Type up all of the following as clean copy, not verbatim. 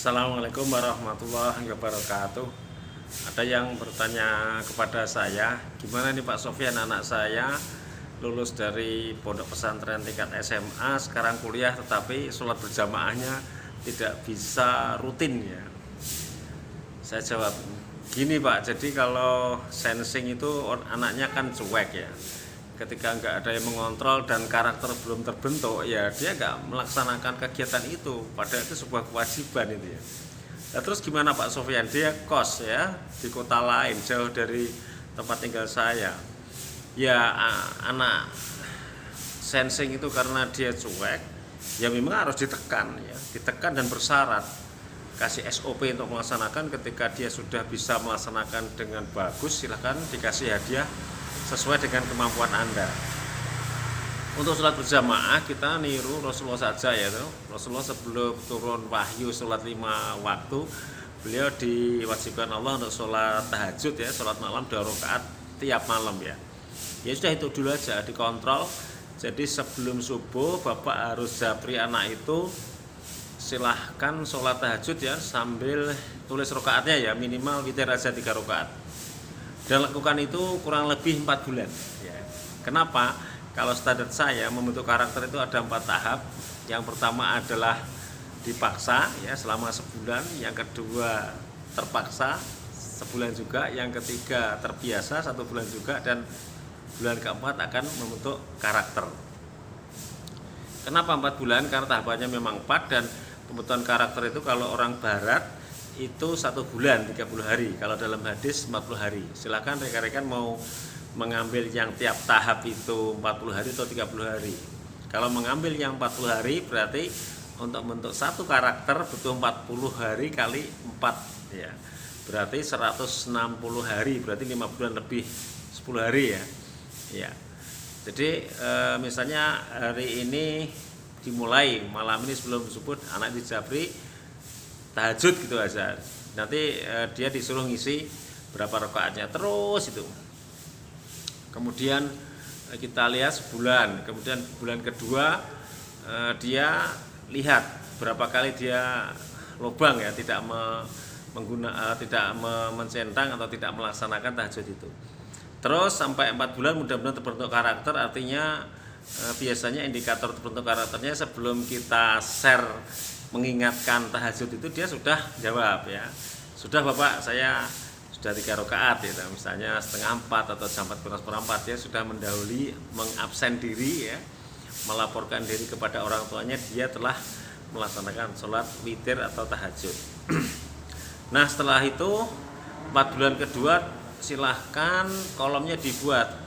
Assalamualaikum warahmatullahi wabarakatuh. Ada yang bertanya kepada saya, gimana nih Pak Sofyan, anak saya lulus dari pondok pesantren tingkat SMA, sekarang kuliah tetapi sholat berjamaahnya tidak bisa rutin ya. Saya jawab, gini Pak, jadi kalau sensing itu anaknya kan cuek ya. Ketika nggak ada yang mengontrol dan karakter belum terbentuk, ya dia nggak melaksanakan kegiatan itu, padahal itu sebuah kewajiban itu ya. Nah, terus gimana Pak Sofyan, dia kos ya di kota lain jauh dari tempat tinggal saya ya. Anak sensing itu karena dia cuek ya memang harus ditekan ya, ditekan dan bersyarat, kasih SOP untuk melaksanakan. Ketika dia sudah bisa melaksanakan dengan bagus, silahkan dikasih hadiah sesuai dengan kemampuan Anda. Untuk sholat berjamaah kita niru Rasulullah saja ya. Rasulullah sebelum turun wahyu sholat 5 waktu, beliau diwajibkan Allah untuk sholat tahajud ya, sholat malam 2 rakaat tiap malam ya. Ya sudah, itu dulu aja dikontrol. Jadi sebelum subuh Bapak harus japri anak itu, silahkan sholat tahajud ya, sambil tulis rakaatnya ya, minimal witir aja 3 rakaat. Dan lakukan itu kurang lebih 4 bulan ya. Kenapa? Kalau standar saya membentuk karakter itu ada 4 tahap. Yang pertama adalah dipaksa ya selama sebulan, yang kedua terpaksa sebulan juga, yang ketiga terbiasa 1 bulan juga, dan bulan keempat akan membentuk karakter. Kenapa 4 bulan? Karena tahapannya memang 4, dan pembentukan karakter itu kalau orang barat itu 1 bulan 30 hari, kalau dalam hadis 40 hari. Silahkan rekan-rekan mau mengambil yang tiap tahap itu 40 hari atau 30 hari. Kalau mengambil yang 40 hari berarti untuk membentuk 1 karakter butuh 40 hari kali 4 ya. Berarti 160 hari, berarti 5 bulan lebih 10 hari ya. Ya. Jadi misalnya hari ini dimulai malam ini sebelum subuh, anak dijabri tahajud gitu aja. Nanti dia disuruh ngisi berapa rakaatnya terus itu. Kemudian kita lihat sebulan, kemudian bulan kedua dia lihat berapa kali dia lobang ya, tidak mencentang atau tidak melaksanakan tahajud itu. Terus sampai 4 bulan mudah-mudahan terbentuk karakter. Artinya biasanya indikator terbentuk karakternya sebelum kita share mengingatkan tahajud itu dia sudah jawab ya, sudah Bapak, saya sudah 3 rakaat ya, misalnya setengah 4 atau jam 4 kurang seperempat, dia sudah mendahului mengabsen diri ya, melaporkan diri kepada orang tuanya dia telah melaksanakan sholat witir atau tahajud. Nah setelah itu 4 bulan kedua silahkan kolomnya dibuat.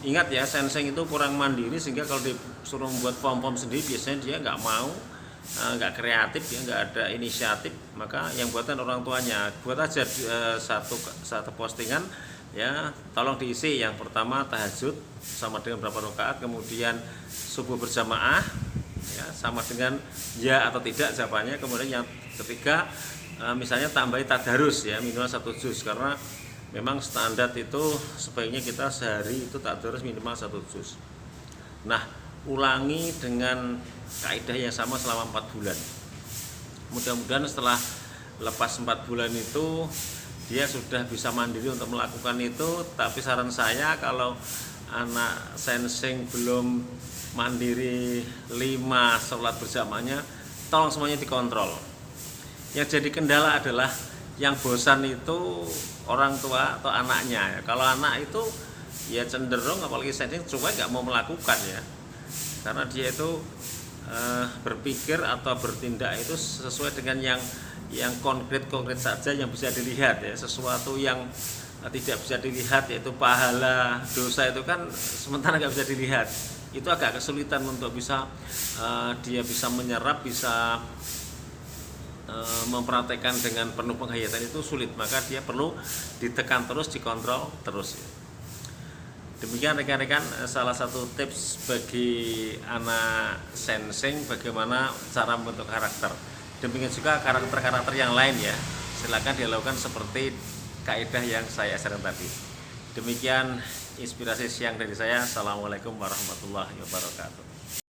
Ingat ya, sensing itu kurang mandiri, sehingga kalau disuruh membuat form-form sendiri biasanya dia nggak mau, nggak kreatif ya, nggak ada inisiatif. Maka yang buatan orang tuanya, buat aja satu postingan ya, tolong diisi. Yang pertama tahajud sama dengan berapa rakaat, kemudian subuh berjamaah ya sama dengan ya atau tidak jawabannya, kemudian yang ketiga misalnya tambahi tadarus ya, minimal 1 juz, karena memang standar itu sebaiknya kita sehari itu tadarus minimal 1 juz. Nah ulangi dengan kaidah yang sama selama 4 bulan. Mudah-mudahan setelah lepas 4 bulan itu dia sudah bisa mandiri untuk melakukan itu. Tapi saran saya, kalau anak sensing belum mandiri 5 sholat berjamaahnya, tolong semuanya dikontrol. Yang jadi kendala adalah yang bosan itu orang tua atau anaknya ya. Kalau anak itu ya cenderung, apalagi sensing, cuma nggak mau melakukan ya, karena dia itu berpikir atau bertindak itu sesuai dengan yang konkret saja, yang bisa dilihat ya. Sesuatu yang tidak bisa dilihat, yaitu pahala, dosa, itu kan sementara nggak bisa dilihat, itu agak kesulitan untuk bisa dia bisa menyerap, bisa mempraktekkan dengan penuh penghayatan, itu sulit. Maka dia perlu ditekan terus, dikontrol terus. Demikian rekan-rekan, salah satu tips bagi anak sensing bagaimana cara membentuk karakter. Demikian juga karakter-karakter yang lain ya, silakan dilakukan seperti kaidah yang saya ajarkan tadi. Demikian inspirasi siang dari saya. Assalamualaikum warahmatullahi wabarakatuh.